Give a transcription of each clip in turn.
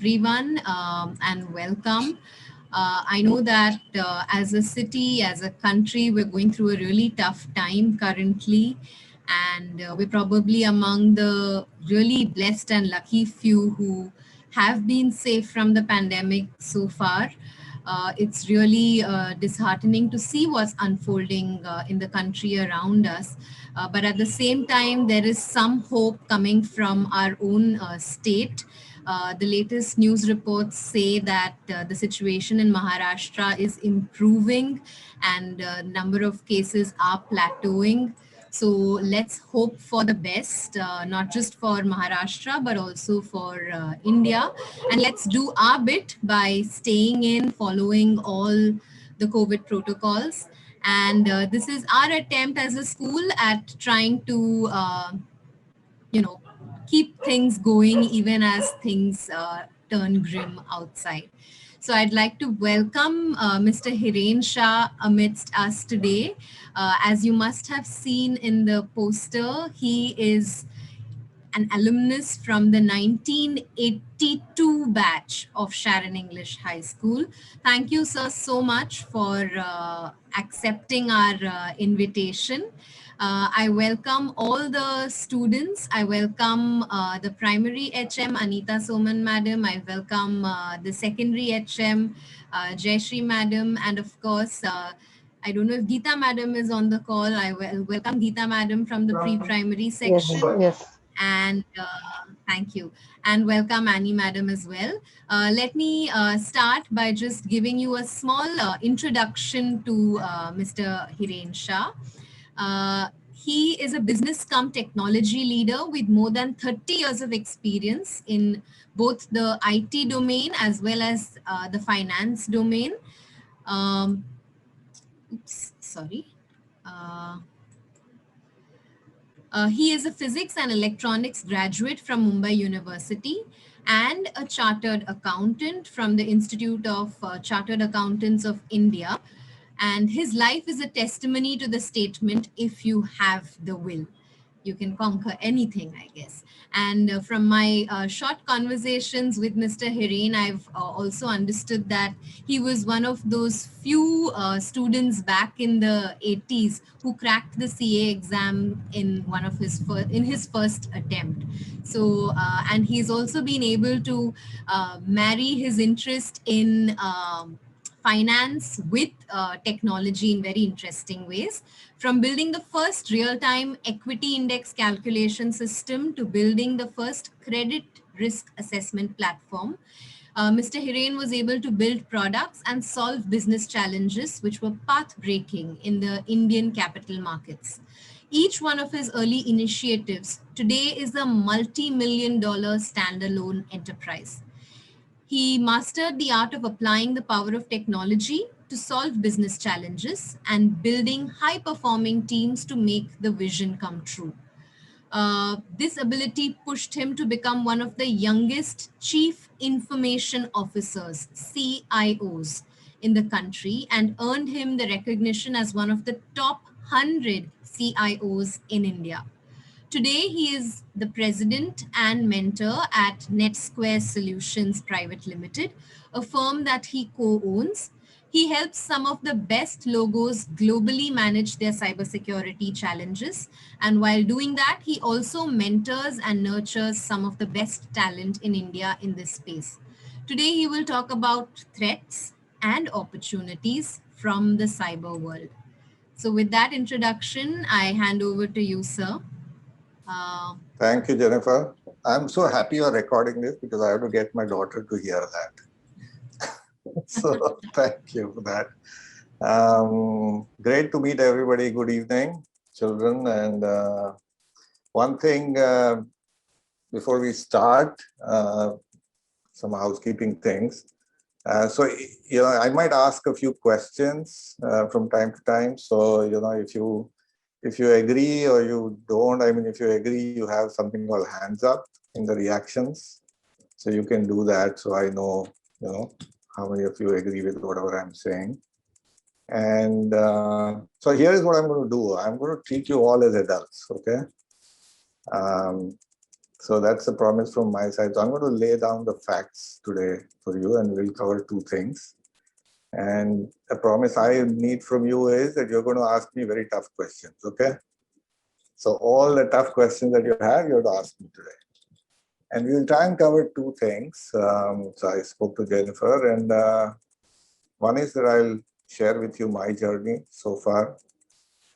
everyone, and welcome. I know that as a city, as a country, we're going through a really tough time currently, and we're probably among the really blessed and lucky few who have been safe from the pandemic so far. It's really disheartening to see what's unfolding in the country around us. But at the same time, there is some hope coming from our own state. The latest news reports say that the situation in Maharashtra is improving and number of cases are plateauing. So let's hope for the best, not just for Maharashtra, but also for India. And let's do our bit by staying in, following all the COVID protocols. And this is our attempt as a school at trying to, keep things going even as things turn grim outside. So I'd like to welcome Mr. Hiren Shah amidst us today. As you must have seen in the poster, he is an alumnus from the 1982 batch of Sharon English High School. Thank you, sir, so much for accepting our invitation. I welcome all the students. I welcome the primary HM, Anita Soman Madam. I welcome the secondary HM, Jayashree Madam, and of course, I don't know if Geeta Madam is on the call. I welcome Geeta Madam from the pre-primary section. Yes. And thank you. And welcome Annie Madam as well. Let me start by just giving you a small introduction to Mr. Hiren Shah. He is a business cum technology leader with more than 30 years of experience in both the IT domain as well as the finance domain. Sorry. He is a physics and electronics graduate from Mumbai University and a chartered accountant from the Institute of Chartered Accountants of India. And his life is a testimony to the statement, if you have the will, you can conquer anything, I guess. And from my short conversations with Mr. Hiren, I've also understood that he was one of those few students back in the 80s who cracked the CA exam in his first attempt. So, and he's also been able to marry his interest in finance with technology in very interesting ways. From building the first real-time equity index calculation system to building the first credit risk assessment platform, Mr. Hiren was able to build products and solve business challenges which were path-breaking in the Indian capital markets. Each one of his early initiatives today is a multi-million-dollar standalone enterprise. He mastered the art of applying the power of technology to solve business challenges and building high-performing teams to make the vision come true. This ability pushed him to become one of the youngest Chief Information Officers, CIOs, in the country and earned him the recognition as one of the top 100 CIOs in India. Today, he is the president and mentor at NetSquare Solutions Private Limited, a firm that he co-owns. He helps some of the best logos globally manage their cybersecurity challenges. And while doing that, he also mentors and nurtures some of the best talent in India in this space. Today, he will talk about threats and opportunities from the cyber world. So with that introduction, I hand over to you, sir. Thank you, Jennifer. I'm so happy you're recording this because I have to get my daughter to hear that. So thank you for that. Great to meet everybody. Good evening, children. And one thing before we start, some housekeeping things. So, I might ask a few questions from time to time. So, if you agree or you don't, if you agree, you have something called hands up in the reactions. So you can do that. So I know, how many of you agree with whatever I'm saying. And so here is what I'm going to do. I'm going to treat you all as adults, okay? So that's a promise from my side. So I'm going to lay down the facts today for you, and we'll cover two things. And a promise I need from you is that you're going to ask me very tough questions, okay? So all the tough questions that you have, you have to ask me today. And we'll try and cover two things. So I spoke to Jennifer, and one is that I'll share with you my journey so far.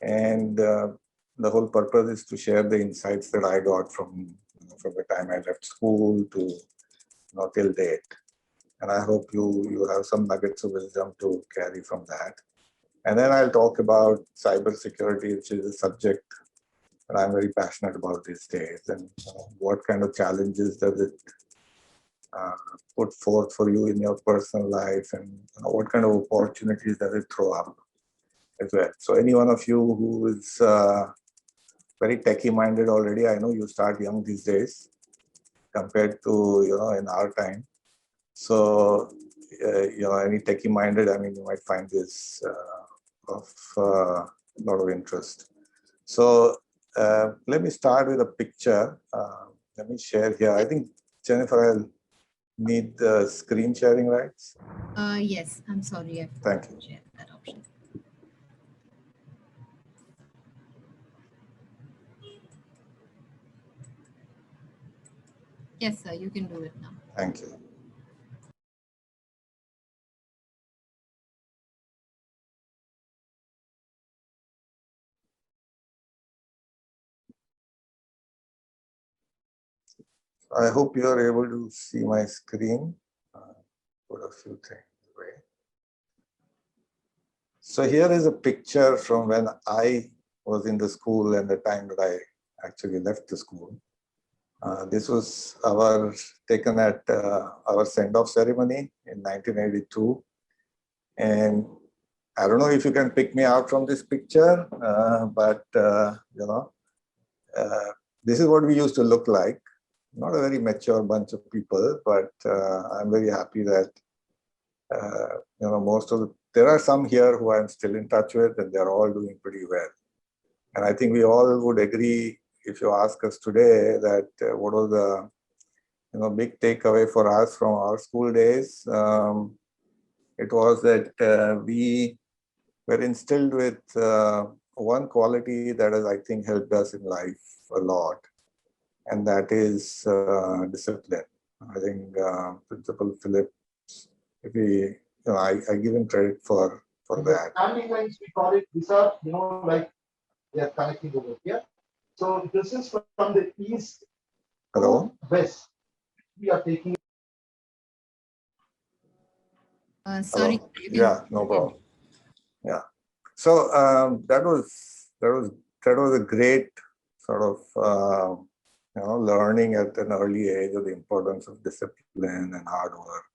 And the whole purpose is to share the insights that I got from the time I left school to till date. And I hope you have some nuggets of wisdom to carry from that. And then I'll talk about cybersecurity, which is a subject that I'm very passionate about these days. And what kind of challenges does it put forth for you in your personal life, and what kind of opportunities does it throw up as well. So any one of you who is very techie minded already, I know you start young these days compared to in our time. So any techie minded, I mean, you might find this of a lot of interest. So let me start with a picture. Let me share here. I think Jennifer, I'll need the screen sharing rights. Yes, I'm sorry. Thank you. Share that option. Yes, sir, you can do it now. Thank you. I hope you are able to see my screen. Put a few things away. So here is a picture from when I was in the school and the time that I actually left the school. This was taken at our send-off ceremony in 1982. And I don't know if you can pick me out from this picture, but this is what we used to look like. Not a very mature bunch of people, but I'm very happy that there are some here who I'm still in touch with, and they're all doing pretty well. And I think we all would agree, if you ask us today, that what was the big takeaway for us from our school days. It was that we were instilled with one quality that has, I think, helped us in life a lot, and that is discipline. I think Principal Phillips, I give him credit for that. Standing lines, we call it. These are like they are connecting over here. So this is from the east to west. We are taking. Sorry. Yeah, no problem. Yeah. So that was a great sort of learning at an early age of the importance of discipline and hard work.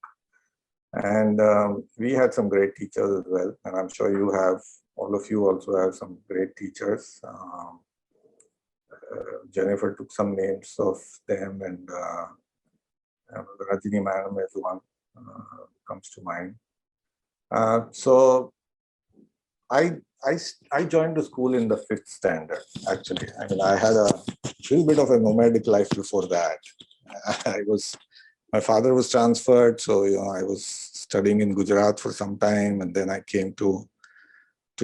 And we had some great teachers as well, and I'm sure all of you also have some great teachers. Jennifer took some names of them, and Rajini Madam is one comes to mind. So I joined the school in the 5th standard, actually. I mean, I had a little bit of a nomadic life before that. My father was transferred, so I was studying in Gujarat for some time, and then I came to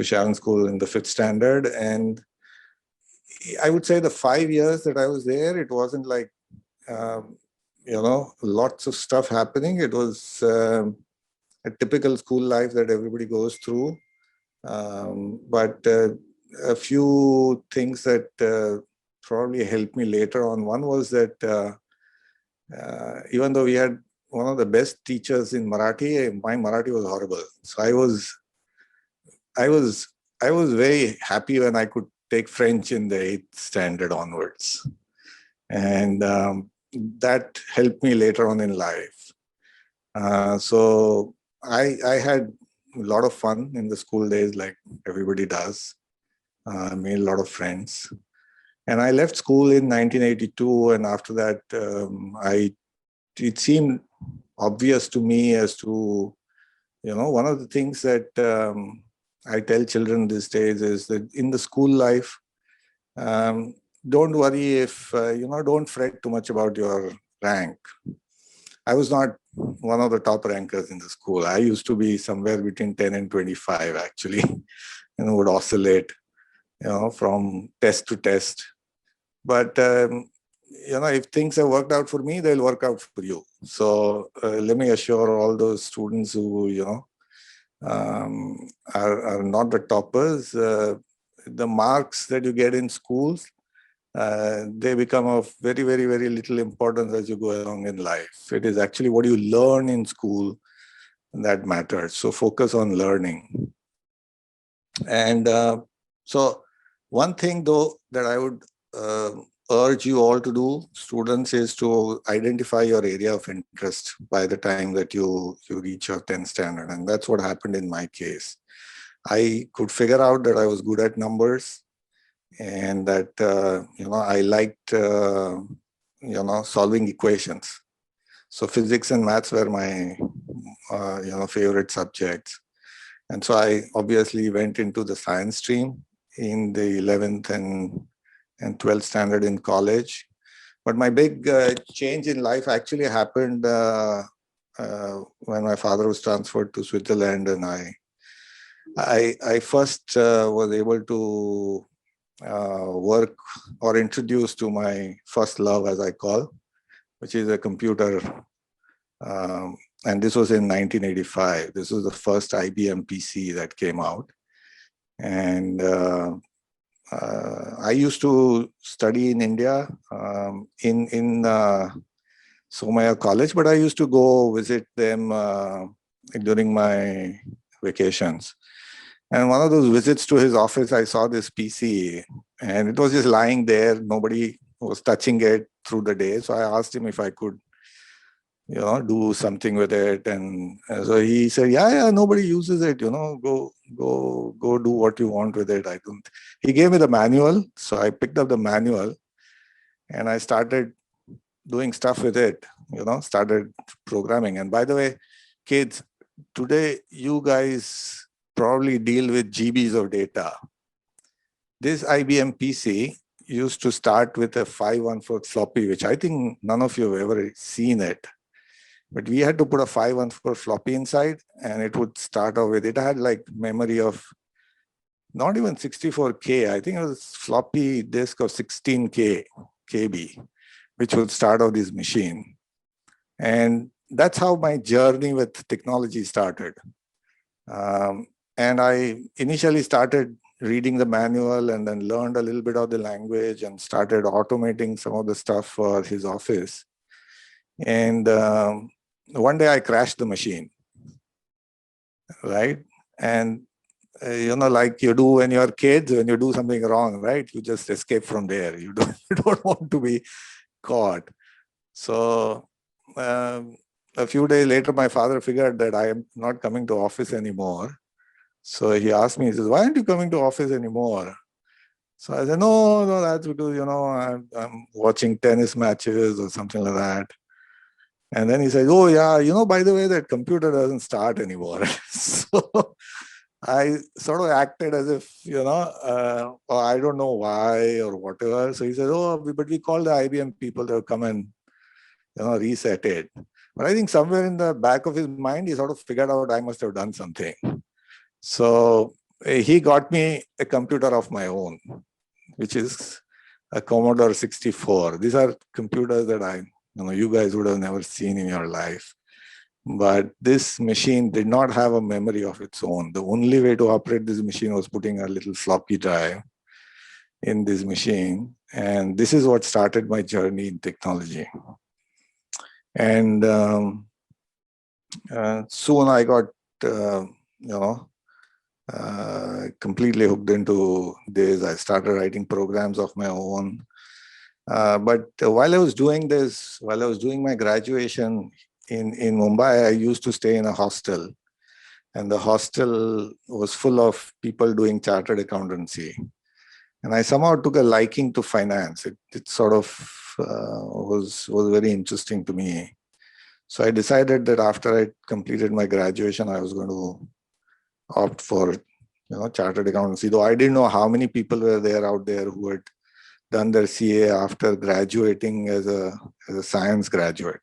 Sharon School in the 5th standard. And I would say the 5 years that I was there, it wasn't like lots of stuff happening. It was a typical school life that everybody goes through. But a few things that probably helped me later on. One was that even though we had one of the best teachers in Marathi, my Marathi was horrible. So I was very happy when I could take French in the 8th standard onwards, and that helped me later on in life. So I had a lot of fun in the school days, like everybody does. I made a lot of friends. And I left school in 1982, and after that, it seemed obvious to me as to, one of the things that I tell children these days is that in the school life, don't worry if, don't fret too much about your rank. I was not one of the top rankers in the school. I used to be somewhere between 10 and 25, actually, would oscillate, from test to test. But, if things have worked out for me, they'll work out for you. So let me assure all those students who, are not the toppers, the marks that you get in schools, they become of very, very, very little importance as you go along in life. It is actually what you learn in school that matters. So focus on learning. And so one thing though that I would urge you all to do, students, is to identify your area of interest by the time that you reach your 10th standard. And that's what happened in my case. I could figure out that I was good at numbers, and that, I liked, solving equations. So physics and maths were my, favorite subjects. And so I obviously went into the science stream in the 11th and 12th standard in college. But my big change in life actually happened when my father was transferred to Switzerland, and I first was able to work or introduced to my first love, as I call, which is a computer. And this was in 1985. This was the first IBM PC that came out. And I used to study in India in Somaya College, but I used to go visit them during my vacations. And one of those visits to his office, I saw this PC, and it was just lying there. Nobody was touching it through the day. So I asked him if I could, do something with it. And so he said, yeah, nobody uses it, go do what you want with it. He gave me the manual. So I picked up the manual and I started doing stuff with it, started programming. And by the way, kids, today you guys probably deal with GBs of data. This IBM PC used to start with a 514 floppy, which I think none of you have ever seen it. But we had to put a 514 floppy inside, and it would start off with, it had like memory of not even 64K. I think it was floppy disk of 16K KB, which would start off this machine. And that's how my journey with technology started. And I initially started reading the manual and then learned a little bit of the language and started automating some of the stuff for his office. And one day I crashed the machine, right? And, like you do when you're kids, when you do something wrong, right? You just escape from there. You don't want to be caught. So a few days later, my father figured that I am not coming to office anymore. So he asked me, he says, why aren't you coming to office anymore? So I said, no, that's because, I'm watching tennis matches or something like that. And then he said, oh yeah, by the way, that computer doesn't start anymore. So I sort of acted as if, I don't know why or whatever. So he said, oh, but we call the IBM people, they'll come and, reset it. But I think somewhere in the back of his mind, he sort of figured out I must have done something. So he got me a computer of my own, which is a Commodore 64. These are computers that you guys would have never seen in your life. But this machine did not have a memory of its own. The only way to operate this machine was putting a little floppy drive in this machine. And this is what started my journey in technology. And soon I got, completely hooked into this. I started writing programs of my own. But while I was doing this, while I was doing my graduation in Mumbai, I used to stay in a hostel. And the hostel was full of people doing chartered accountancy. And I somehow took a liking to finance. It sort of was very interesting to me. So I decided that after I completed my graduation, I was going to opt for chartered accountancy, though I didn't know how many people were there out there who had done their CA after graduating as a science graduate.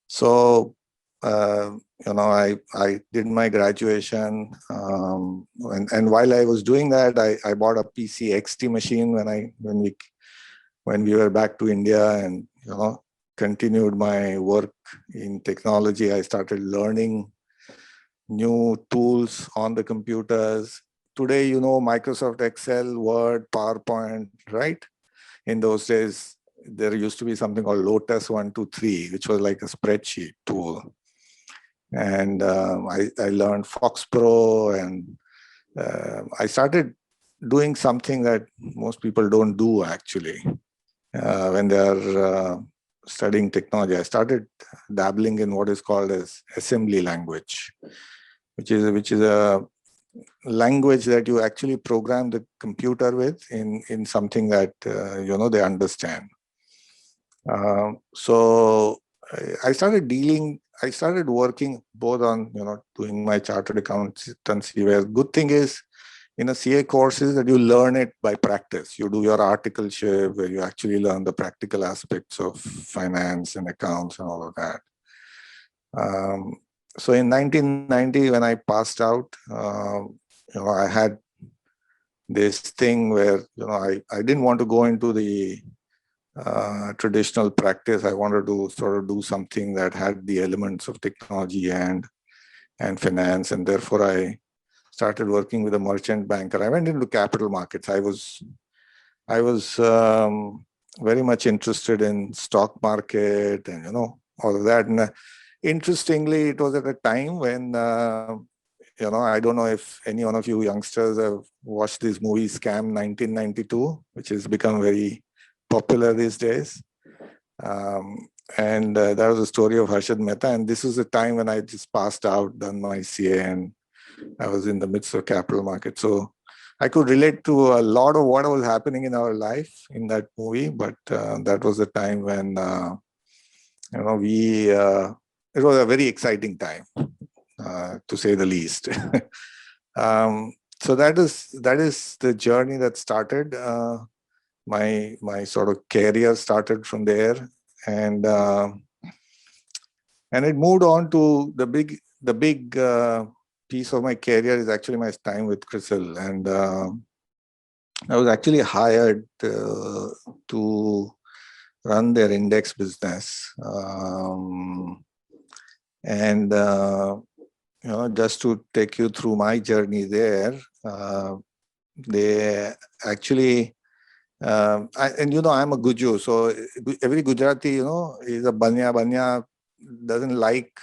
So, I did my graduation, and while I was doing that, I bought a PC XT machine when we were back to India, and continued my work in technology. I started learning new tools on the computers. Today, Microsoft Excel, Word, PowerPoint, right? In those days, there used to be something called Lotus 123, which was like a spreadsheet tool. And I learned Fox Pro, and I started doing something that most people don't do actually when they are studying technology. I started dabbling in what is called as assembly language, which is a language that you actually program the computer with in something that they understand. So I started working both on doing my chartered accountancy, where good thing is in a CA course is that you learn it by practice. You do your articleship where you actually learn the practical aspects of finance and accounts and all of that. So in 1990, when I passed out, I had this thing where I didn't want to go into the traditional practice. I wanted to sort of do something that had the elements of technology and finance, and therefore I started working with a merchant banker. I went into capital markets. I was very much interested in stock market and all of that. And interestingly, it was at a time when I don't know if any one of you youngsters have watched this movie Scam 1992, which has become very popular these days. And that was the story of Harshad Mehta. And this was the time when I just passed out, done my CA, and I was in the midst of capital market. So I could relate to a lot of what was happening in our life in that movie. But that was the time when, it was a very exciting time, to say the least. So that is the journey that started. My sort of career started from there, and it moved on to the big piece of my career is actually my time with CRISIL, and I was actually hired to run their index business, and just to take you through my journey there, they actually. I'm a Guju, so every Gujarati, is a banya. Banya doesn't like,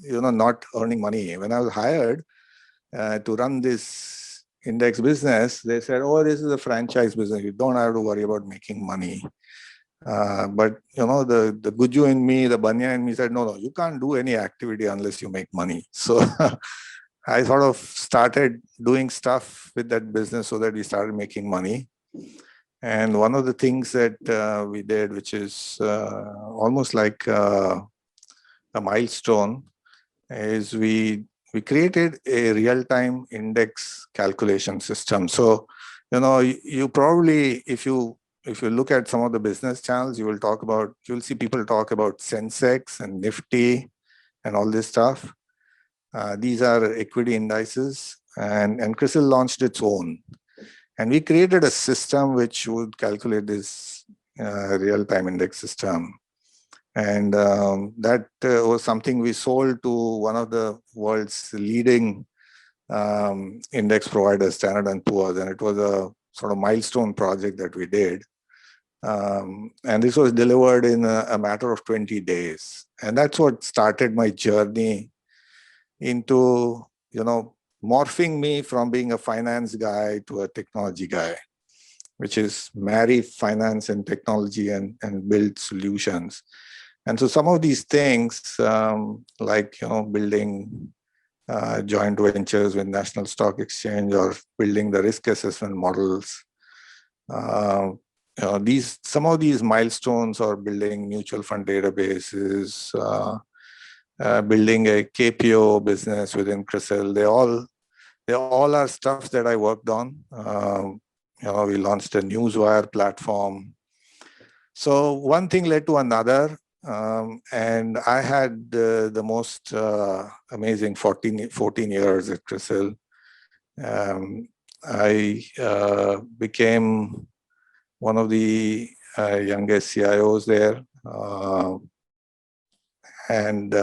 not earning money. When I was hired to run this index business, they said, "Oh, this is a franchise business. You don't have to worry about making money." But the Guju in me, the banya in me said, "No, you can't do any activity unless you make money." So I sort of started doing stuff with that business so that we started making money. And one of the things that we did, which is almost like a milestone, is we created a real-time index calculation system. So, you probably, if you look at some of the business channels, you'll see people talk about Sensex and Nifty and all this stuff. These are equity indices, and CRISIL launched its own. And we created a system which would calculate this real-time index system. And that was something we sold to one of the world's leading index providers, Standard & Poor's. And it was a sort of milestone project that we did. And this was delivered in a matter of 20 days. And that's what started my journey into, morphing me from being a finance guy to a technology guy, which is marry finance and technology and build solutions. And so some of these things, like building joint ventures with National Stock Exchange or building the risk assessment models, some of these milestones, or building mutual fund databases, building a KPO business within CRISIL, they all are stuff that I worked on. we launched a newswire platform. So one thing led to another. And I had the most amazing 14 years at CRISIL. I became one of the youngest CIOs there. And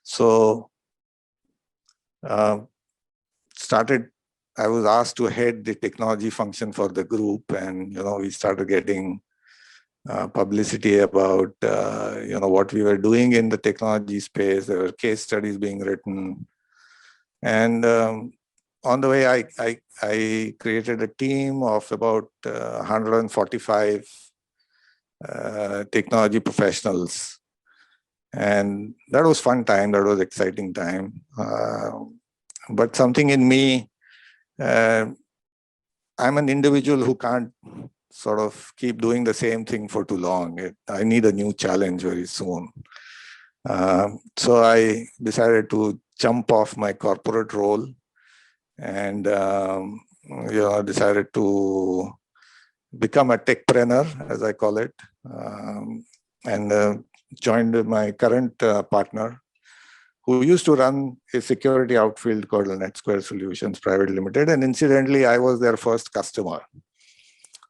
so I was asked to head the technology function for the group, and we started getting publicity about what we were doing in the technology space. There were case studies being written, and on the way, I created a team of about 145 technology professionals, and that was fun time. That was exciting time. But something in me, I'm an individual who can't sort of keep doing the same thing for too long. I need a new challenge very soon. So I decided to jump off my corporate role and decided to become a techpreneur, as I call it, and joined my current partner, who used to run a security outfield called NetSquare Solutions Private Limited. And incidentally, I was their first customer.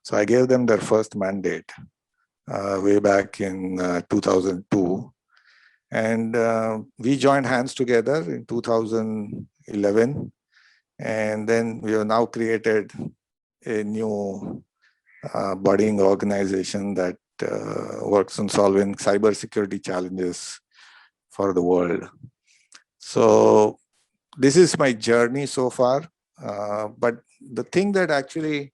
So I gave them their first mandate way back in 2002. And we joined hands together in 2011. And then we have now created a new budding organization that works on solving cybersecurity challenges for the world. So this is my journey so far. But the thing that actually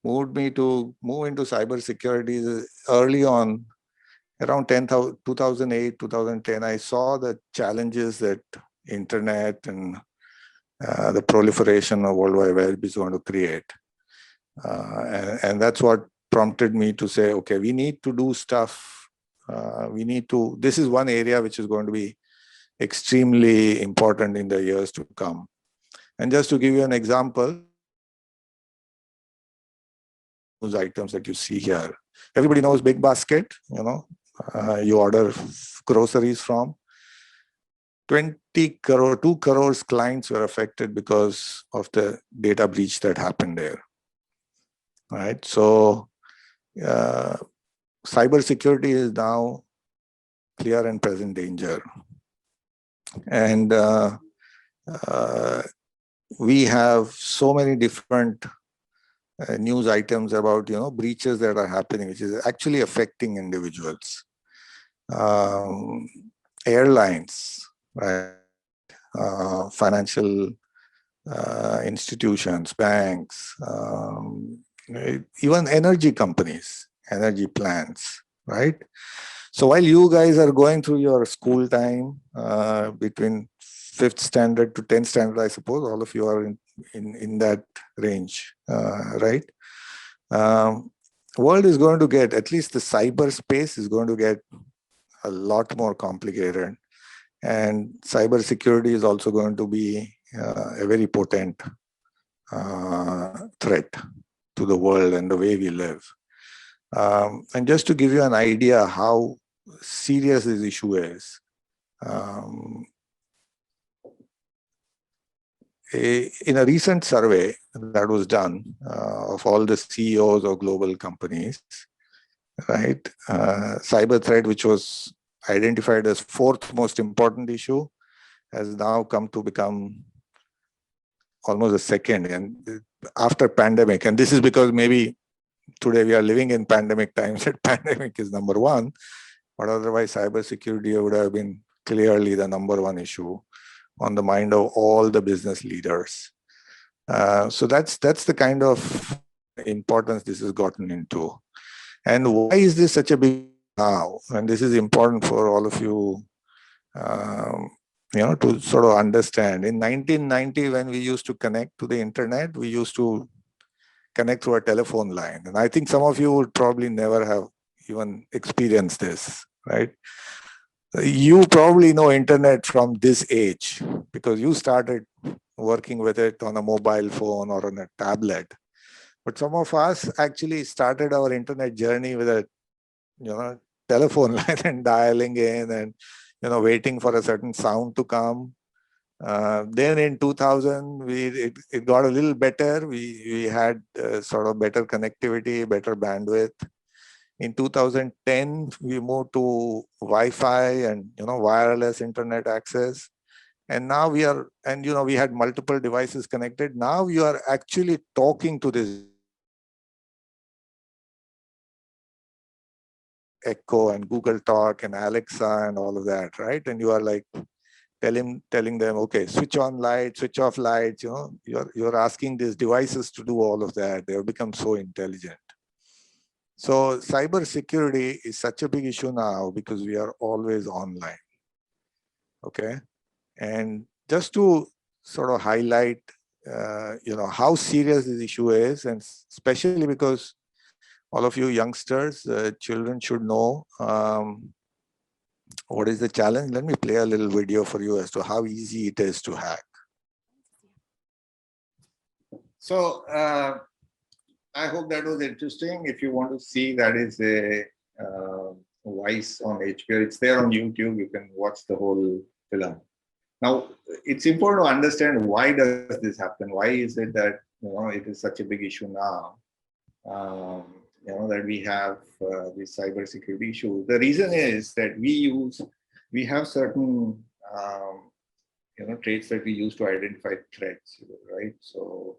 moved me to move into cybersecurity is early on, around 2008, 2010, I saw the challenges that internet and the proliferation of World Wide Web is going to create. And that's what prompted me to say, okay, we need to do stuff. This is one area which is going to be extremely important in the years to come. And just to give you an example, those items that you see here, everybody knows Big Basket, you order groceries from. 2 crores clients were affected because of the data breach that happened there. Right? So cybersecurity is now clear and present danger. And we have so many different news items about breaches that are happening, which is actually affecting individuals. Airlines, right? Financial institutions, banks, even energy companies, energy plants, right? So while you guys are going through your school time between 5th standard to 10th standard, I suppose all of you are in that range, right? World is going to get, at least the cyberspace is going to get a lot more complicated. And cybersecurity is also going to be a very potent threat to the world and the way we live. And just to give you an idea how serious this issue is, in a recent survey that was done of all the CEOs of global companies, right, cyber threat, which was identified as 4th most important issue, has now come to become almost a 2nd, and after pandemic. And this is because maybe today we are living in pandemic times, that pandemic is number 1, but otherwise cybersecurity would have been clearly the number 1 issue on the mind of all the business leaders. So that's the kind of importance this has gotten into. And why is this such a big now? And this is important for all of you, to sort of understand. In 1990, when we used to connect to the internet, we used to connect through a telephone line. And I think some of you would probably never have even experienced this, right? You probably know internet from this age because you started working with it on a mobile phone or on a tablet. But some of us actually started our internet journey with a telephone line and dialing in and waiting for a certain sound to come. Then in 2000, it got a little better. We had sort of better connectivity, better bandwidth. In 2010, we moved to Wi-Fi and wireless internet access. And now we had multiple devices connected. Now you are actually talking to this Echo and Google Talk and Alexa and all of that, right? And you are like telling them, okay, switch on light, switch off lights. You're asking these devices to do all of that. They have become so intelligent. So cybersecurity is such a big issue now because we are always online. Okay, and just to sort of highlight, how serious this issue is, and especially because all of you youngsters, children should know what is the challenge. Let me play a little video for you as to how easy it is to hack. So I hope that was interesting. If you want to see, that is a Vice on HBO. It's there on YouTube. You can watch the whole film. Now, it's important to understand, why does this happen? Why is it that it is such a big issue now? That we have this cybersecurity issue. The reason is that we have certain traits that we use to identify threats, right? So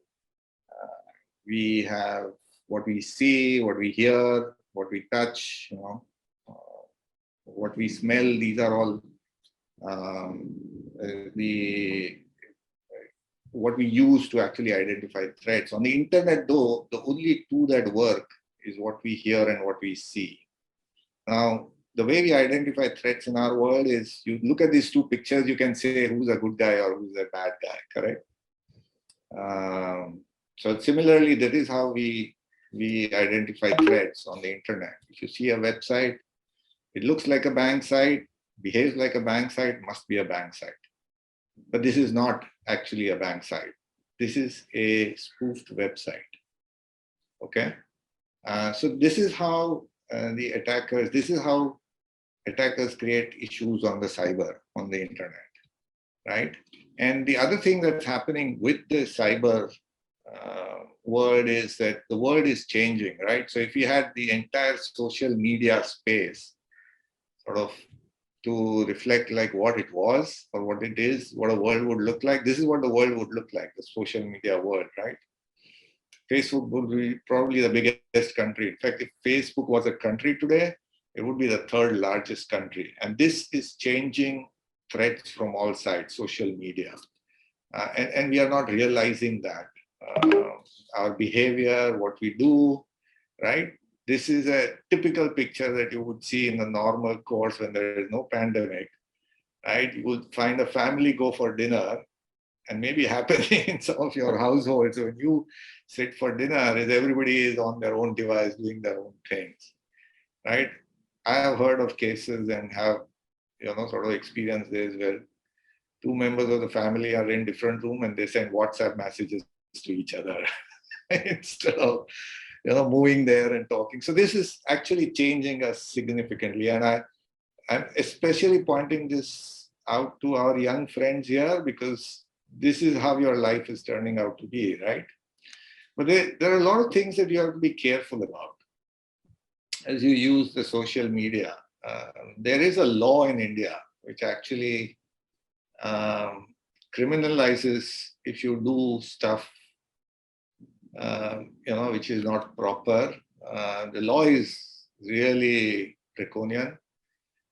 we have what we see, what we hear, what we touch, what we smell. These are all what we use to actually identify threats. On the internet, though, the only two that work is what we hear and what we see. Now, the way we identify threats in our world is, you look at these two pictures, you can say who's a good guy or who's a bad guy, correct? So similarly, that is how we identify threats on the internet. If you see a website, it looks like a bank site, behaves like a bank site, must be a bank site. But this is not actually a bank site. This is a spoofed website. Okay? So this is how attackers create issues on the internet, right? And the other thing that's happening with the cyber world is that the world is changing, right? So if you had the entire social media space sort of to reflect like what it was or what it is, what a world would look like, this is what the world would look like, the social media world, right? Facebook would be probably the biggest country. In fact, if Facebook was a country today, it would be the third largest country. And this is changing threats from all sides, social media. And we are not realizing that. Our behavior, what we do, right? This is a typical picture that you would see in the normal course when there is no pandemic, right? You would find a family go for dinner, and maybe happening in some of your households, when you sit for dinner, is everybody is on their own device doing their own things, right? I have heard of cases and have, sort of experienced this where two members of the family are in different room and they send WhatsApp messages to each other instead of, moving there and talking. So this is actually changing us significantly. And I'm especially pointing this out to our young friends here, because this is how your life is turning out to be, right? But there are a lot of things that you have to be careful about as you use the social media. There is a law in India which actually criminalizes if you do stuff, which is not proper. The law is really draconian.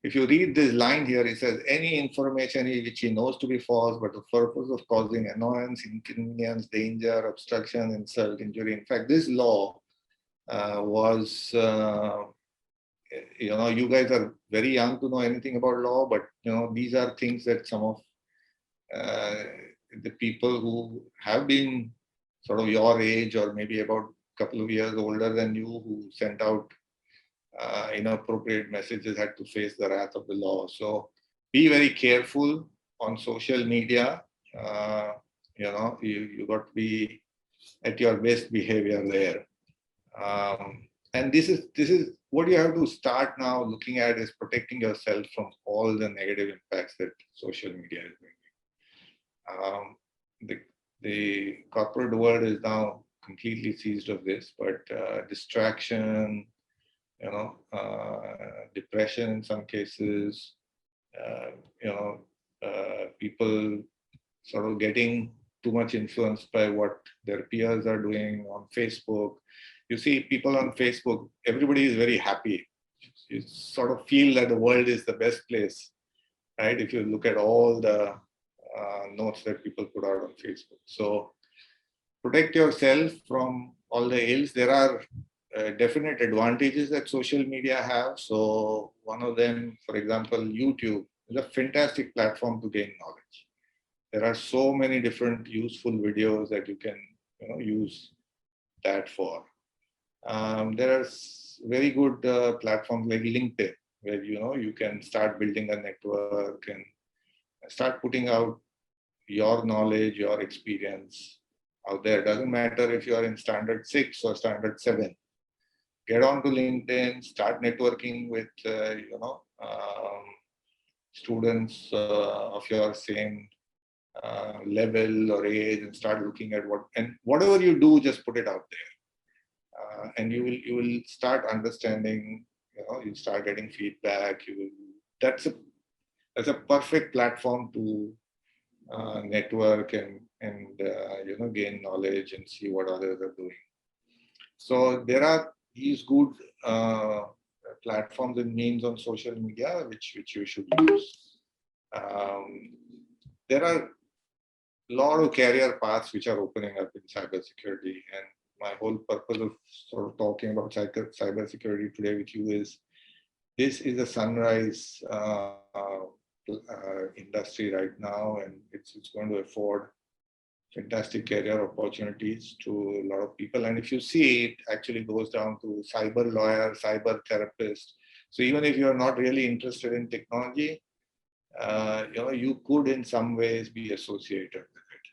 If you read this line here, it says, any information which he knows to be false, but the purpose of causing annoyance, inconvenience, danger, obstruction, insult, injury. In fact, this law was, you guys are very young to know anything about law, but, these are things that some of the people who have been sort of your age or maybe about a couple of years older than you, who sent out inappropriate messages, had to face the wrath of the law. So be very careful on social media. You got to be at your best behavior there. And this is what you have to start now looking at, is protecting yourself from all the negative impacts that social media is bringing. The corporate world is now completely seized of this, but distraction, depression in some cases, people sort of getting too much influenced by what their peers are doing on Facebook. You see people on Facebook, everybody is very happy. You sort of feel that the world is the best place, right? If you look at all the notes that people put out on Facebook. So protect yourself from all the ills. There are definite advantages that social media have. So one of them, for example, YouTube is a fantastic platform to gain knowledge. There are so many different useful videos that you can use that for. There are very good platforms like LinkedIn, where you can start building a network and start putting out your knowledge, your experience out there. Doesn't matter if you are in standard 6 or standard 7. Get onto LinkedIn, start networking with students of your same level or age, and start looking at whatever you do, just put it out there, and you will start understanding. You start getting feedback. That's a perfect platform to network and gain knowledge and see what others are doing. So there are these good platforms and means on social media which you should use. There are a lot of career paths which are opening up in cybersecurity, and my whole purpose of sort of talking about cybersecurity today with you is this is a sunrise industry right now, and it's going to afford fantastic career opportunities to a lot of people. And if you see, it actually goes down to cyber lawyer, cyber therapist. So even if you're not really interested in technology, you could in some ways be associated with it.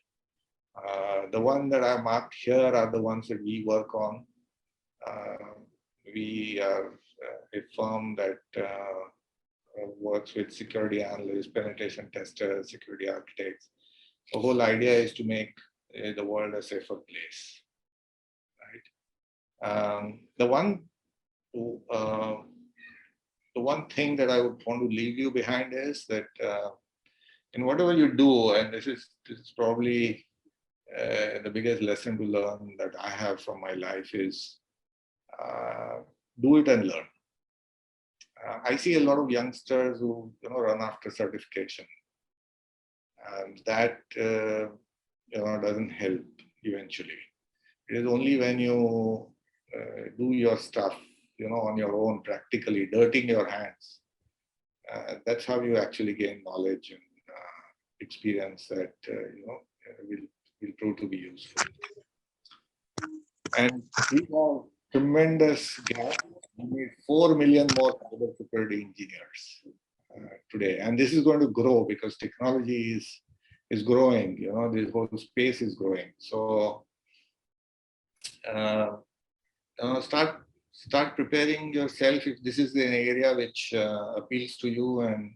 The one that I marked here are the ones that we work on. We are a firm that works with security analysts, penetration testers, security architects. The whole idea is to make the world a safer place, right? The one thing that I would want to leave you behind is that in whatever you do, and this is probably the biggest lesson to learn that I have from my life, is do it and learn. I see a lot of youngsters who run after certification, and that doesn't help eventually. It is only when you do your stuff on your own, practically dirtying your hands, that's how you actually gain knowledge and experience that will prove to be useful. And we have tremendous gap. We need 4 million more cybersecurity engineers today, and this is going to grow because technology is growing. This whole space is growing. So start preparing yourself if this is an area which appeals to you and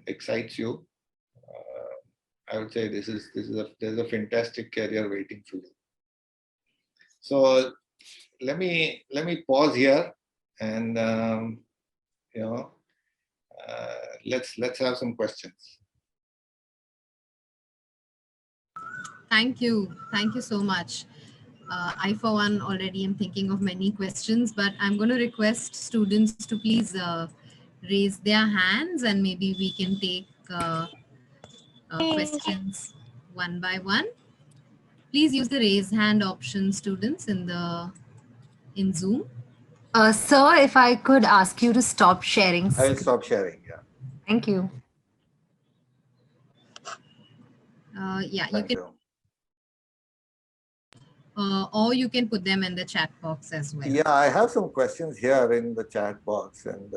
excites you. I would say there's a fantastic career waiting for you. So let me pause here, and let's have some questions. Thank you so much. I for one already am thinking of many questions, but I'm going to request students to please raise their hands, and maybe we can take questions one by one. Please use the raise hand option, students, in Zoom. Sir, if I could ask you to stop sharing. I'll stop sharing. Yeah. Thank you. Yeah, Thank you can. Or you can put them in the chat box as well. Yeah, I have some questions here in the chat box, and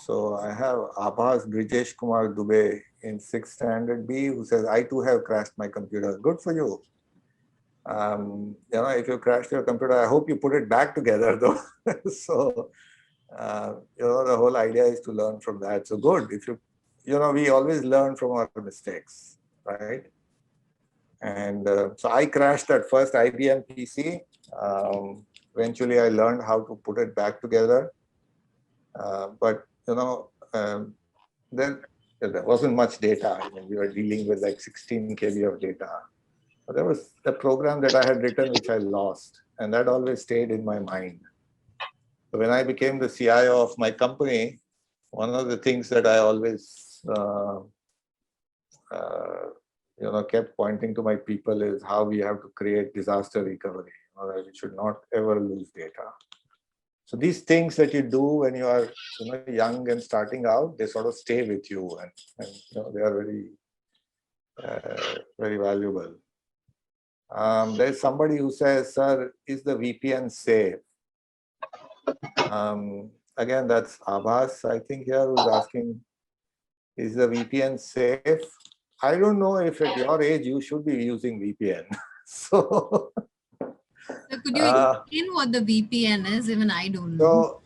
so I have Abhas Brijesh Kumar Dubey in 6th standard B, who says, "I too have crashed my computer." Good for you. If you crashed your computer, I hope you put it back together though. So, the whole idea is to learn from that. So good. If we always learn from our mistakes, right? And so I crashed that first IBM PC. Eventually, I learned how to put it back together. But there wasn't much data. I mean, we were dealing with like 16 KB of data. But there was a program that I had written which I lost, and that always stayed in my mind. So when I became the CIO of my company, one of the things that I always kept pointing to my people is how we have to create disaster recovery. We should not ever lose data. So these things that you do when you are young and starting out, they sort of stay with you, and they are very very valuable. There's somebody who says, "Sir, is the VPN safe?" Again, that's Abbas, I think, here, who's asking, is the VPN safe? I don't know if at your age you should be using VPN. So could you explain what the VPN is? Even I don't know.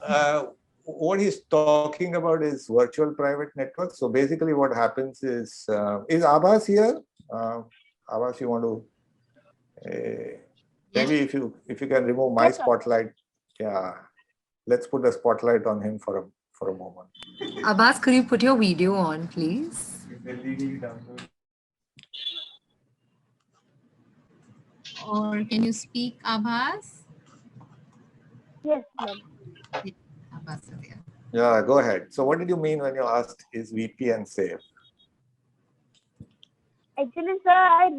So what he's talking about is virtual private networks. So basically what happens is Abbas here? Abbas, you want to, maybe if you can remove my spotlight. Yeah, let's put a spotlight on him for a moment. Abbas, could you put your video on, please? Or can you speak, Abbas? Yes, ma'am. Abbas is there. Yeah, go ahead. So what did you mean when you asked, is VPN safe? Actually, sir, I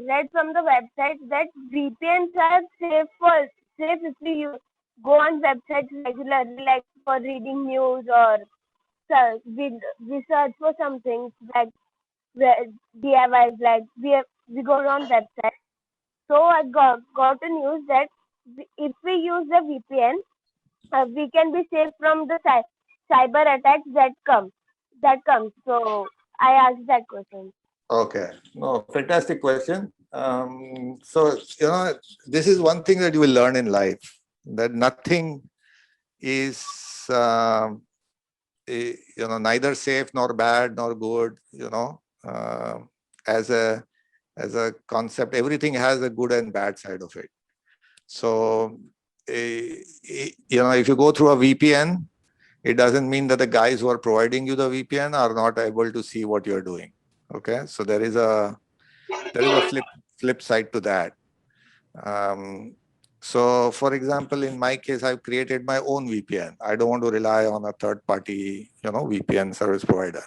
read from the website that VPNs are safe if you go on websites regularly, like for reading news, or we search for something like DIYs, like we go on website. So I got a news that if we use the VPN, we can be safe from the cyber attacks that come. So I asked that question. Okay, no, fantastic question. So, this is one thing that you will learn in life, that nothing is, neither safe nor bad nor good, as a concept. Everything has a good and bad side of it. So, if you go through a VPN, it doesn't mean that the guys who are providing you the VPN are not able to see what you're doing. Okay, so there is a flip side to that. So, for example, in my case, I've created my own VPN. I don't want to rely on a third-party, VPN service provider.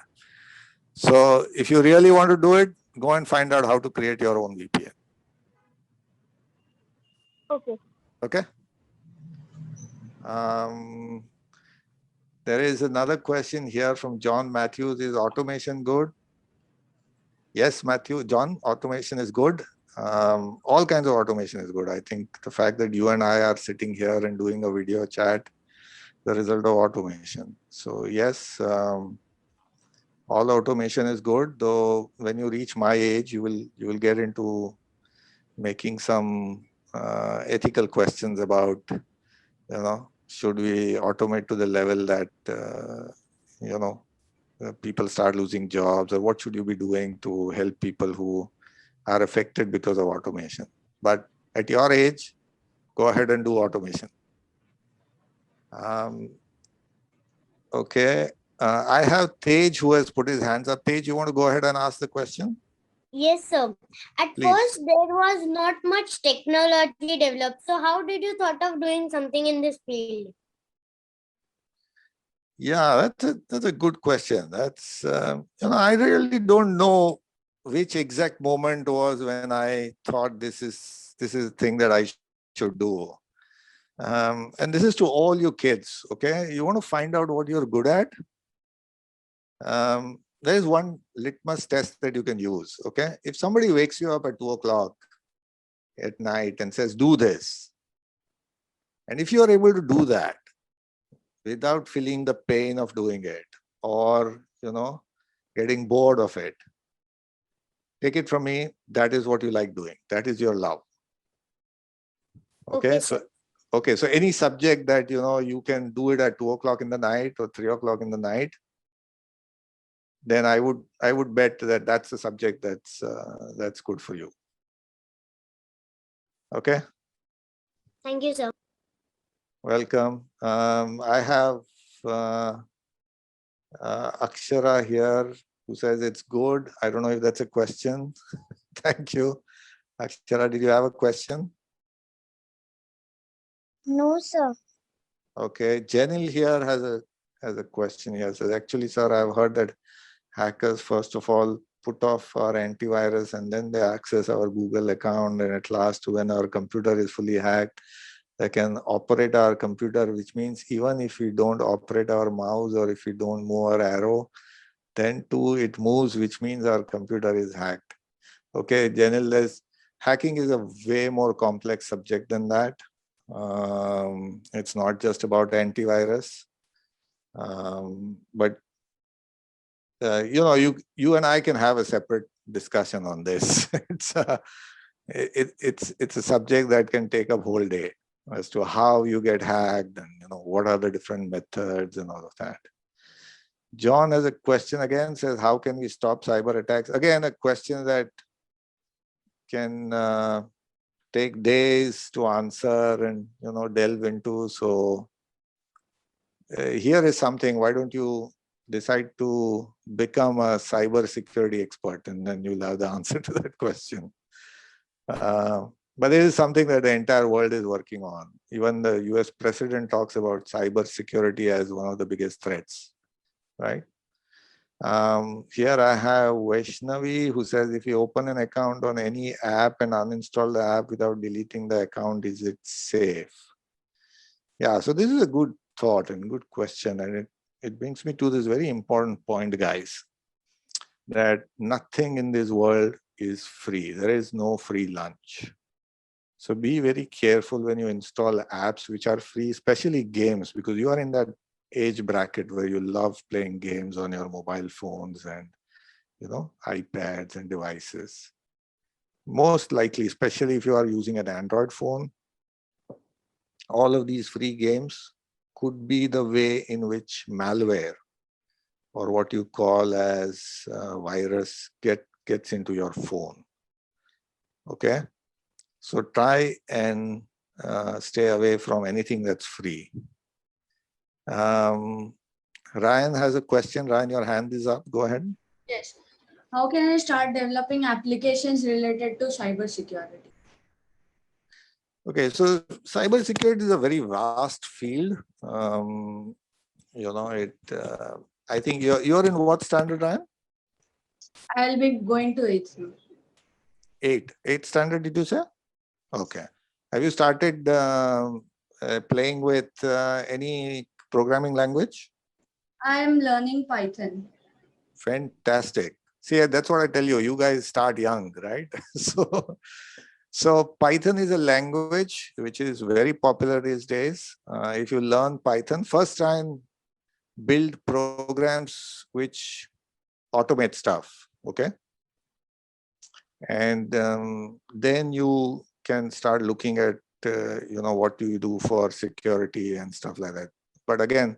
So, if you really want to do it, go and find out how to create your own VPN. Okay. Okay. There is another question here from John Matthews. Is automation good? Yes, John, automation is good. All kinds of automation is good. I think the fact that you and I are sitting here and doing a video chat, the result of automation. So yes, all automation is good. Though when you reach my age, you will get into making some ethical questions about, should we automate to the level that people start losing jobs, or what should you be doing to help people who are affected because of automation? But at your age, go ahead and do automation. Okay, I have Tej who has put his hands up. Tej, you want to go ahead and ask the question? Yes, sir. At Please. first, there was not much technology developed. So how did you thought of doing something in this field? Yeah, that's a good question. That's I really don't know which exact moment was when I thought this is a thing that I should do. And this is to all you kids. Okay, you want to find out what you're good at. There is one litmus test that you can use. Okay, if somebody wakes you up at 2 o'clock at night and says, "Do this," and if you are able to do that without feeling the pain of doing it, or getting bored of it, take it from me, that is what you like doing. That is your love. Okay, Okay, so sir. okay, so any subject that you can do it at 2 o'clock in the night or 3 o'clock in the night, then I would bet that that's a subject that's good for you. Okay, Thank you, sir. welcome. I have Akshara here who says it's good. I don't know if that's a question. Thank you. Akshara, did you have a question? No, sir. Okay, Janil here has a question here. Says, actually, sir, I've heard that hackers first of all put off our antivirus and then they access our Google account, and at last when our computer is fully hacked, they can operate our computer, which means even if we don't operate our mouse or if we don't move our arrow, then too it moves, which means our computer is hacked. Okay, Janil, hacking is a way more complex subject than that. It's not just about antivirus, but you and I can have a separate discussion on this. It's a subject that can take up whole day as to how you get hacked and what are the different methods and all of that. John has a question again, says, how can we stop cyber attacks? Again, a question that can take days to answer and delve into. So here is something. Why don't you decide to become a cyber security expert, and then you'll have the answer to that question. But this is something that the entire world is working on. Even the US president talks about cyber security as one of the biggest threats, right? Here I have Vaishnavi who says, if you open an account on any app and uninstall the app without deleting the account, is it safe? Yeah, so this is a good thought and good question. And it brings me to this very important point, guys, that nothing in this world is free. There is no free lunch. So be very careful when you install apps which are free, especially games, because you are in that age bracket where you love playing games on your mobile phones and iPads and devices. Most likely, especially if you are using an Android phone, all of these free games could be the way in which malware, or what you call as virus, gets into your phone. Okay, so try and stay away from anything that's free. Ryan has a question. Ryan, your hand is up. Go ahead. Yes. How can I start developing applications related to cybersecurity? Okay, so cybersecurity is a very vast field. I think you're in what standard, Ryan? I'll be going to it. Eighth standard, did you say? Okay. Have you started playing with any programming language? I'm learning Python. Fantastic. See, that's what I tell you. You guys start young, right? So Python is a language which is very popular these days. If you learn Python, first try and build programs which automate stuff, okay? And then you can start looking at, what do you do for security and stuff like that. But again,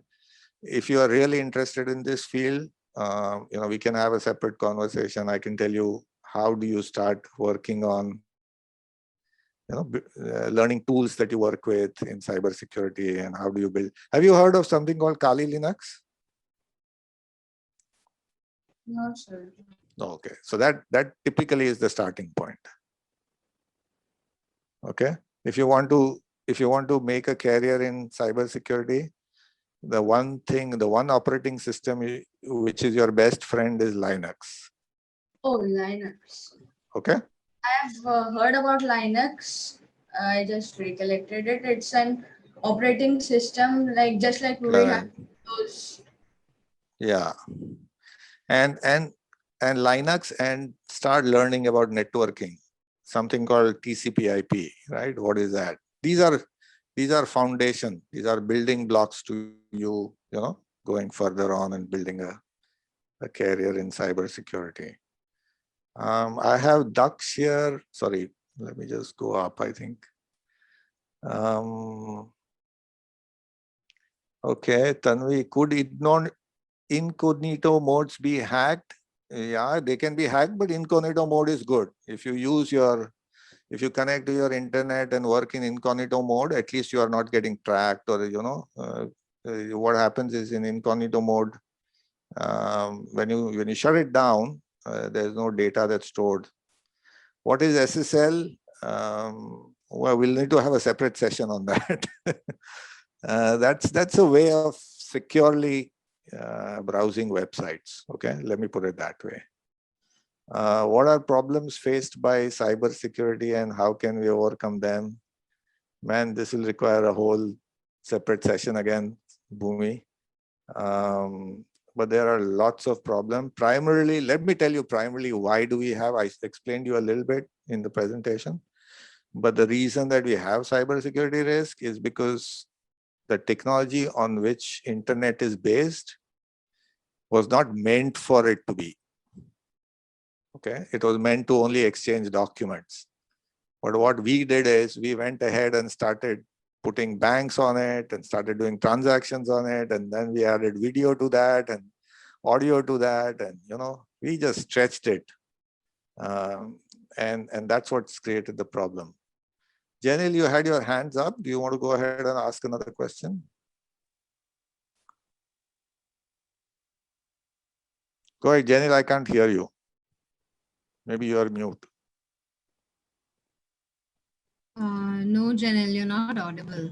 if you are really interested in this field, we can have a separate conversation. I can tell you how do you start working on learning tools that you work with in cybersecurity, and how do you build. Have you heard of something called Kali Linux? No, sir. Okay, so that typically is the starting point. Okay, if you want to make a career in cybersecurity, the one operating system which is your best friend is Linux. Oh, Linux. Okay. I've heard about Linux. I just recollected it. It's an operating system, just like we have those. Yeah. And Linux, and start learning about networking, something called TCP/IP, right? What is that? These are foundation. These are building blocks to you going further on and building a career in cybersecurity. I have Daksh here. Sorry, let me just go up, I think. Okay, Tanvi, could incognito modes be hacked? Yeah, they can be hacked, but incognito mode is good. If you connect to your internet and work in incognito mode, at least you are not getting tracked, or what happens is in incognito mode, when you shut it down, there's no data that's stored. What is SSL? Well, we'll need to have a separate session on that. That's a way of securely browsing websites. Okay, let me put it that way. What are problems faced by cybersecurity and how can we overcome them? Man, this will require a whole separate session again, Bhumi. But there are lots of problems. Primarily, let me tell you primarily why do we have, I explained you a little bit in the presentation, but the reason that we have cybersecurity risk is because the technology on which internet is based was not meant for it to be. Okay, it was meant to only exchange documents. But what we did is we went ahead and started putting banks on it and started doing transactions on it. And then we added video to that and audio to that. And, we just stretched it. And that's what's created the problem. Janil, you had your hands up. Do you want to go ahead and ask another question? Go ahead, Janil, I can't hear you. Maybe you are mute. No, Janelle, you're not audible.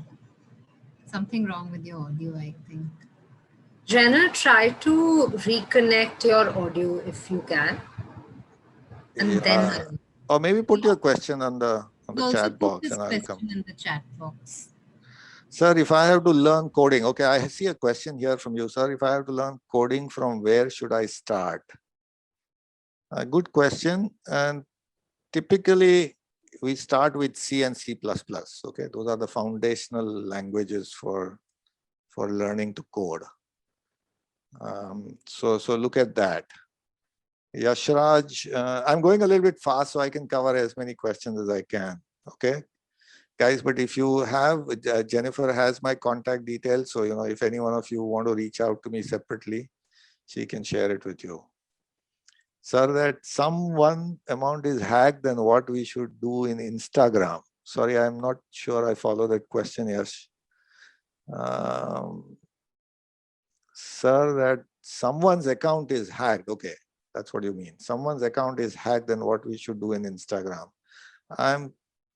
Something wrong with your audio, I think. Jenna, try to reconnect your audio if you can. And then or maybe put your question on the chat box and I'll come. In the chat box. Sir, if I have to learn coding, okay, I see a question here from you, sir. If I have to learn coding, from where should I start? A good question. And typically, we start with C and C++. Okay, those are the foundational languages for learning to code. So look at that. Yashraj, I'm going a little bit fast so I can cover as many questions as I can. Okay, guys, but if you have, Jennifer has my contact details. So, if any one of you want to reach out to me separately, she can share it with you. Sir, that one amount is hacked, then what we should do in Instagram? Sorry, I'm not sure I follow that question, Yash. Sir, that someone's account is hacked. Okay, that's what you mean. Someone's account is hacked, then what we should do in Instagram?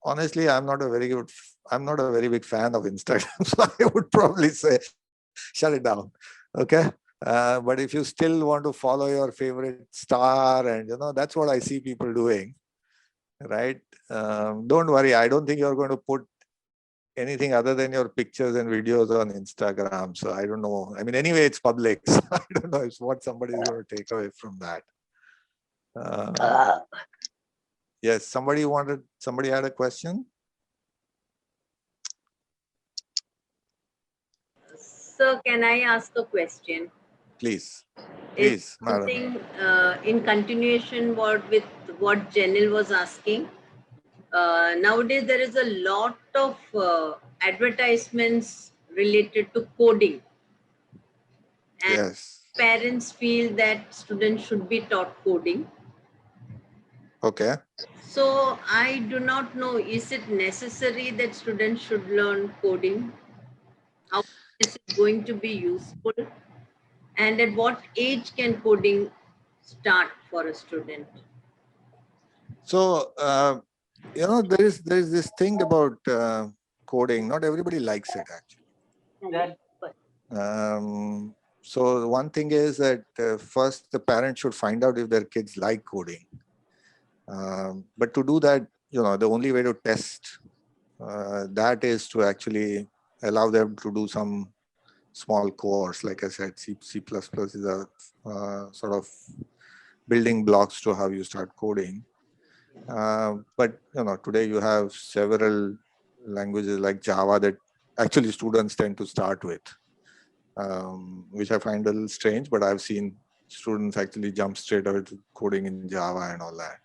Honestly, I'm not a very big fan of Instagram, so I would probably say shut it down. Okay. But if you still want to follow your favorite star, and that's what I see people doing, right? Don't worry. I don't think you're going to put anything other than your pictures and videos on Instagram. So I don't know. I mean, anyway, it's public. So I don't know what somebody's going to take away from that. Yes, somebody had a question. Sir, can I ask a question? Please, something in continuation with what Janil was asking. Nowadays, there is a lot of advertisements related to coding. And yes. Parents feel that students should be taught coding. Okay. So I do not know, is it necessary that students should learn coding? How is it going to be useful? And at what age can coding start for a student? So, there is this thing about coding. Not everybody likes it, actually. So one thing is that first the parents should find out if their kids like coding. But to do that, the only way to test that is to actually allow them to do some small course. Like I said, C++ is a sort of building blocks to how you start coding. But today you have several languages like Java that actually students tend to start with, which I find a little strange, but I've seen students actually jump straight away to coding in Java and all that.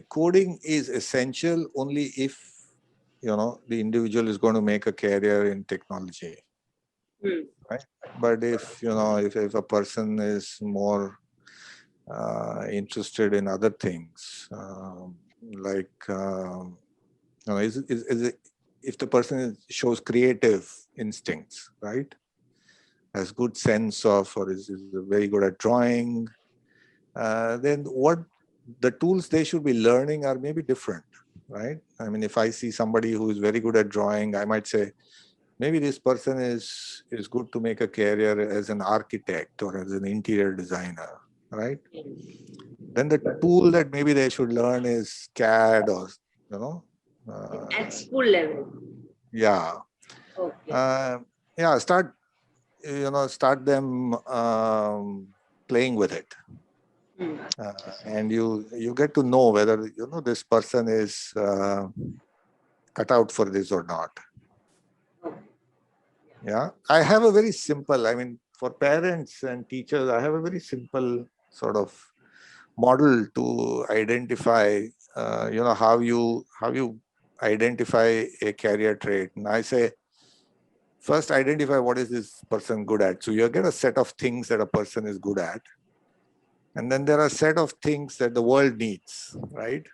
Coding is essential only if the individual is going to make a career in technology. Right? But if if a person is more interested in other things, like if the person shows creative instincts, right, has good sense of, or is very good at drawing, then what the tools they should be learning are maybe different, right? I mean, if I see somebody who is very good at drawing, I might say, maybe this person is good to make a career as an architect or as an interior designer, right? Then the tool that maybe they should learn is CAD or, at school level. Yeah. Okay. Yeah, start them playing with it. And you get to know whether, this person is cut out for this or not. Yeah, I have a very simple, I mean, for parents and teachers, I have a very simple sort of model to identify, how you identify a career trait. And I say, first identify what is this person good at. So you get a set of things that a person is good at. And then there are a set of things that the world needs, right?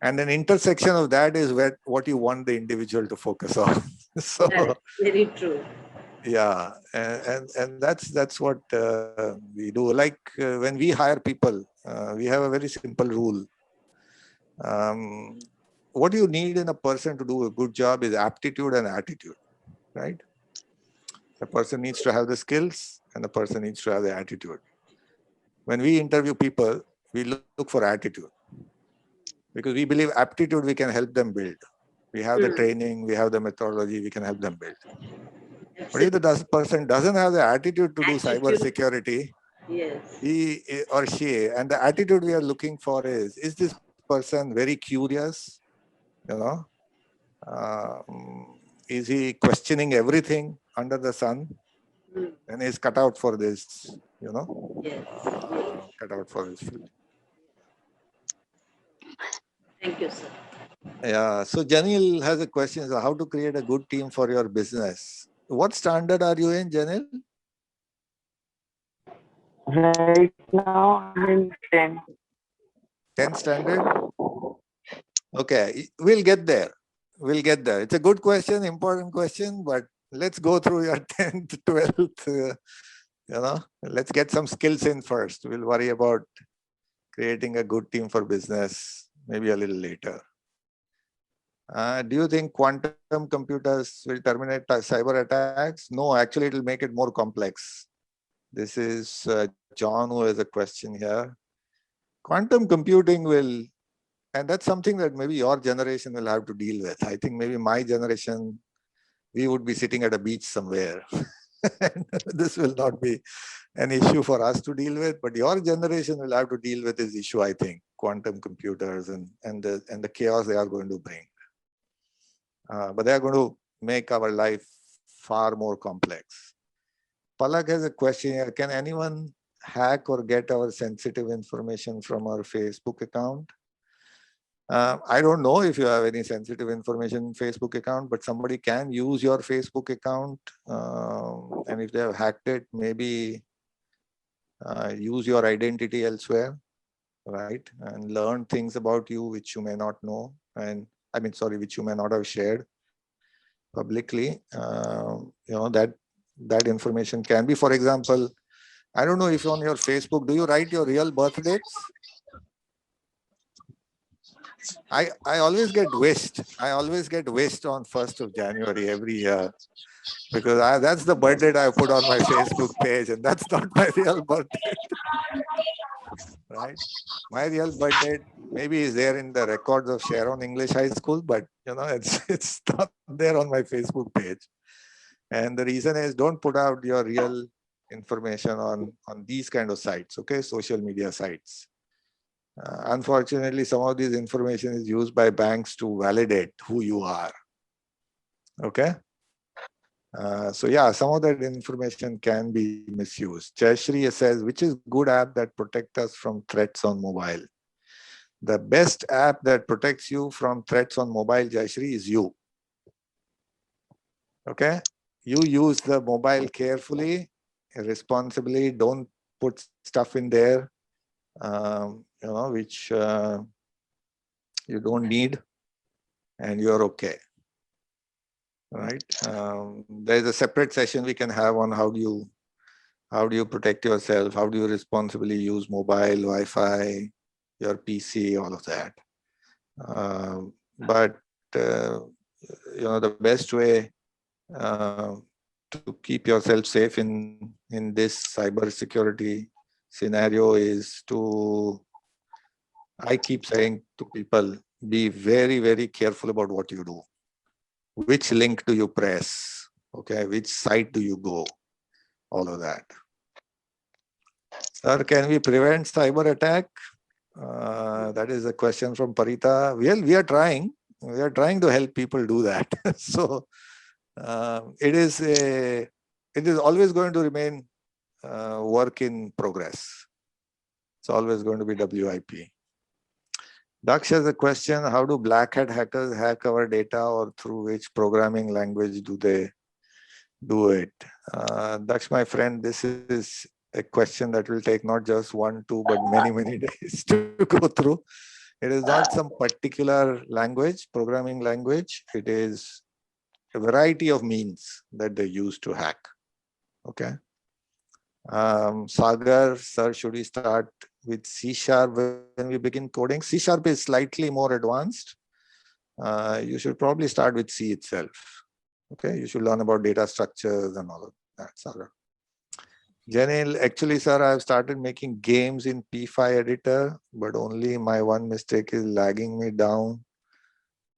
And an intersection of that is what you want the individual to focus on. So that's very true. Yeah, and that's what we do. Like when we hire people, we have a very simple rule. What you need in a person to do a good job is aptitude and attitude, right? The person needs to have the skills and the person needs to have the attitude. When we interview people, we look for attitude because we believe aptitude we can help them build. We have the training, we have the methodology, we can help them build. But if the person doesn't have the attitude to do cyber security, he or she, and the attitude we are looking for is this person very curious? Is he questioning everything under the sun? And he's cut out for this, cut out for this field. Thank you, sir. Yeah, so Janil has a question, so how to create a good team for your business. What standard are you in, Janil? Right now, I'm in 10. 10th standard? Okay, we'll get there. We'll get there. It's a good question, important question, but let's go through your 10th, 12th, let's get some skills in first. We'll worry about creating a good team for business maybe a little later. Do you think quantum computers will terminate cyber attacks? No, actually, it will make it more complex. This is John who has a question here. Quantum computing will, and that's something that maybe your generation will have to deal with. I think maybe my generation, we would be sitting at a beach somewhere. This will not be an issue for us to deal with, but your generation will have to deal with this issue, I think, quantum computers and the chaos they are going to bring. But they are going to make our life far more complex. Palak has a question here. Can anyone hack or get our sensitive information from our Facebook account? I don't know if you have any sensitive information in Facebook account, but somebody can use your Facebook account. And if they have hacked it, maybe use your identity elsewhere, right? And learn things about you which you may not know. And which you may not have shared publicly. That information can be, for example, I don't know if on your Facebook, do you write your real birth dates? I always get wished. I always get wished on 1st of January every year because that's the birth date I put on my Facebook page, and that's not my real birth date. Right? My real birth date maybe is there in the records of Sharon English High School, but it's not there on my Facebook page. And the reason is, don't put out your real information on these kind of sites, okay? Social media sites. Unfortunately, some of this information is used by banks to validate who you are, okay? So yeah, some of that information can be misused. Jayashri says, which is good app that protect us from threats on mobile? The best app that protects you from threats on mobile, Jayashree, is you. Okay? You use the mobile carefully, responsibly. Don't put stuff in there, which you don't need, and you're okay. Right? There's a separate session we can have on how do you protect yourself, how do you responsibly use mobile, Wi-Fi, your PC, all of that. But the best way to keep yourself safe in this cyber security scenario is I keep saying to people, be very, very careful about what you do. Which link do you press? Okay, which site do you go? All of that. Sir, can we prevent cyber attack? That is a question from Parita. Well, we are trying. We are trying to help people do that. So it is always going to remain work in progress. It's always going to be WIP. Daksh has a question: how do black hat hackers hack our data, or through which programming language do they do it? Daksh, my friend, this is a question that will take not just 1, 2, but many, many days to go through. It is not some particular language, programming language. It is a variety of means that they use to hack. Okay. Sagar, sir, should we start with C# when we begin coding? C# is slightly more advanced. You should probably start with C itself. Okay, you should learn about data structures and all of that, Sagar. Janil, actually, sir, I've started making games in P5 editor, but only my one mistake is lagging me down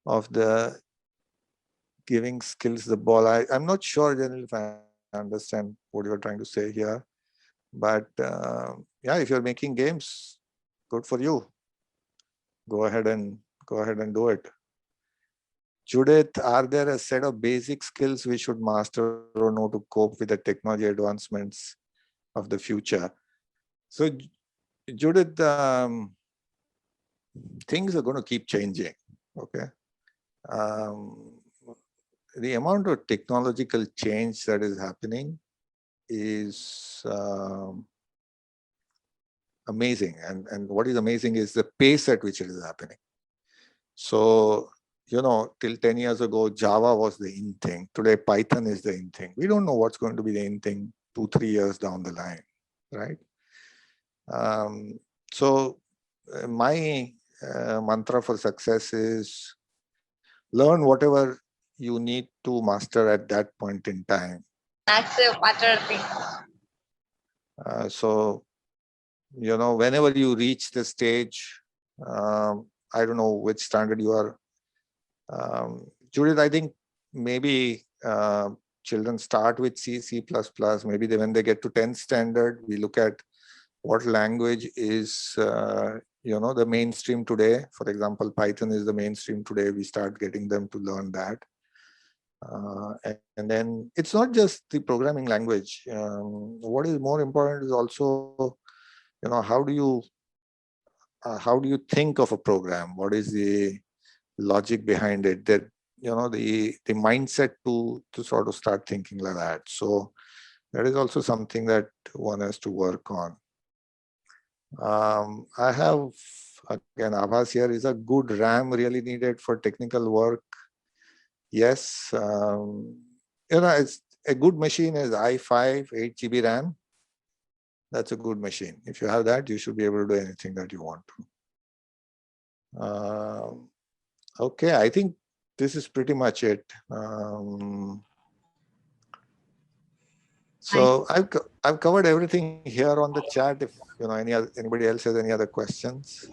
of the giving skills the ball. I'm not sure, Janil, if I understand what you're trying to say here. But yeah, if you're making games, good for you. Go ahead and do it. Judith, are there a set of basic skills we should master or know to cope with the technology advancements of the future? So, Judith, things are going to keep changing. Okay. The amount of technological change that is happening is amazing. And what is amazing is the pace at which it is happening. So, till 10 years ago, Java was the in thing. Today, Python is the in thing. We don't know what's going to be the in thing 2-3 years down the line, right? So my mantra for success is learn whatever you need to master at that point in time. That's a better thing. So, whenever you reach the stage, I don't know which standard you are. Judith, I think maybe children start with C, C++. Maybe when they get to 10th standard, we look at what language is, the mainstream today. For example, Python is the mainstream today. We start getting them to learn that. And then it's not just the programming language. What is more important is also, how do you think of a program? What is the logic behind it? That the mindset to sort of start thinking like that. So that is also something that one has to work on. I have, again, Abhas here, is a good RAM really needed for technical work? Yes. It's a good machine is i5, 8 GB RAM. That's a good machine. If you have that, you should be able to do anything that you want to. Okay, I think this is pretty much it. So I've covered everything here on the chat. If anybody else has any other questions.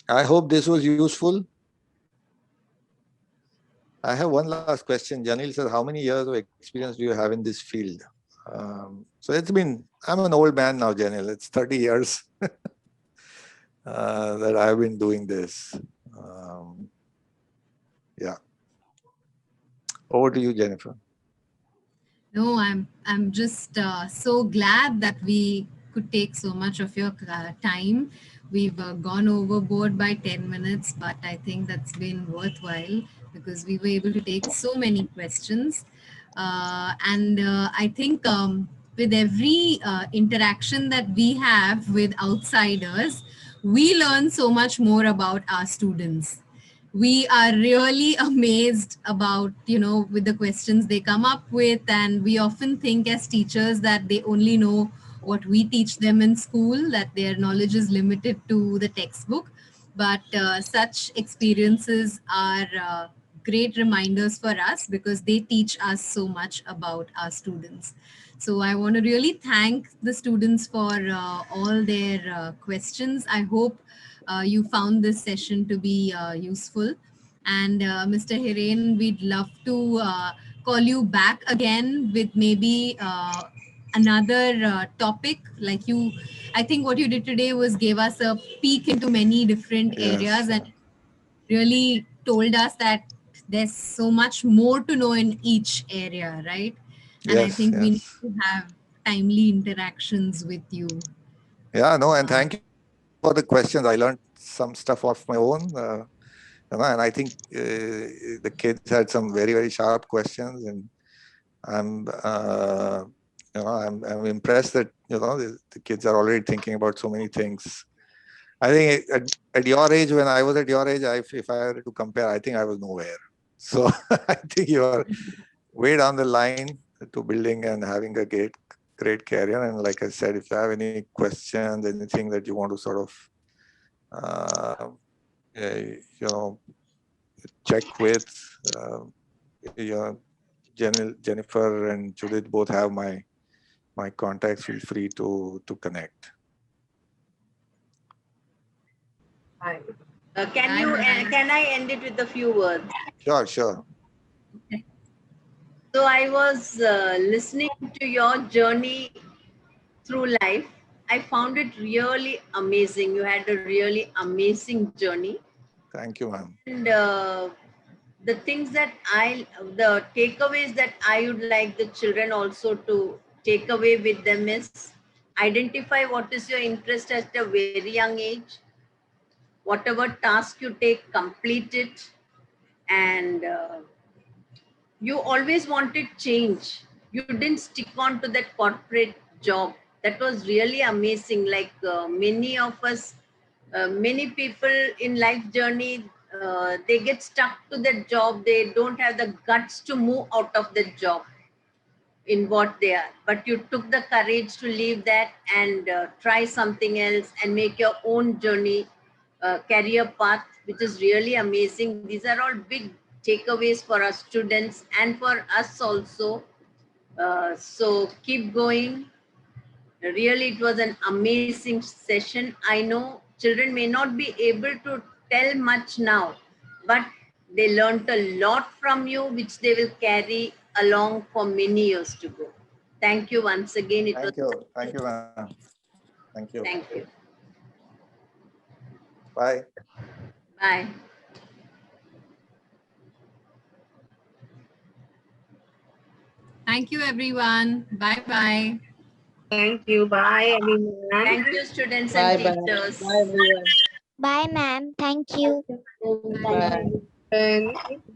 I hope this was useful. I have one last question. Janil says, how many years of experience do you have in this field? So I'm an old man now, Janil. It's 30 years that I've been doing this. Yeah. Over to you, Jennifer. No, I'm just so glad that we could take so much of your time. We've gone overboard by 10 minutes, but I think that's been worthwhile because we were able to take so many questions. And I think with every interaction that we have with outsiders, we learn so much more about our students. We are really amazed about, with the questions they come up with. And we often think as teachers that they only know what we teach them in school, that their knowledge is limited to the textbook. But such experiences are great reminders for us because they teach us so much about our students. So I want to really thank the students for all their questions. I hope you found this session to be useful. And Mr. Hiren, we'd love to call you back again with maybe another topic. Like I think what you did today was gave us a peek into many different areas and really told us that there's so much more to know in each area, right? And I think we need to have timely interactions with you. Yeah, no, and thank you for the questions. I learned some stuff of my own, and I think the kids had some very, very sharp questions, and I'm impressed that the kids are already thinking about so many things. I think at your age, when I was at your age, if I were to compare, I think I was nowhere. So I think you are way down the line to building and having a great career. And like I said, if you have any questions, anything that you want to sort of, check with, Jennifer and Judith both have my contacts. Feel free to connect. Can I end it with a few words? Sure. Okay. So I was listening to your journey through life. I found it really amazing. You had a really amazing journey. Thank you, ma'am. And the takeaways that I would like the children also to take away with them is identify what is your interest at a very young age. Whatever task you take, complete it. And you always wanted change. You didn't stick on to that corporate job. That was really amazing. Like many of us, many people in life journey, they get stuck to that job. They don't have the guts to move out of that job in what they are. But you took the courage to leave that and try something else and make your own journey, career path, which is really amazing. These are all big takeaways for our students and for us also. So keep going. Really, it was an amazing session. I know children may not be able to tell much now, but they learned a lot from you, which they will carry along for many years to go. Thank you once again. Thank you, ma'am. Thank you. Thank you. Bye. Bye. Thank you, everyone. Bye-bye. Thank you. Bye, everyone. Thank you, students and teachers. Bye, everyone. Bye, ma'am. Thank you. Bye.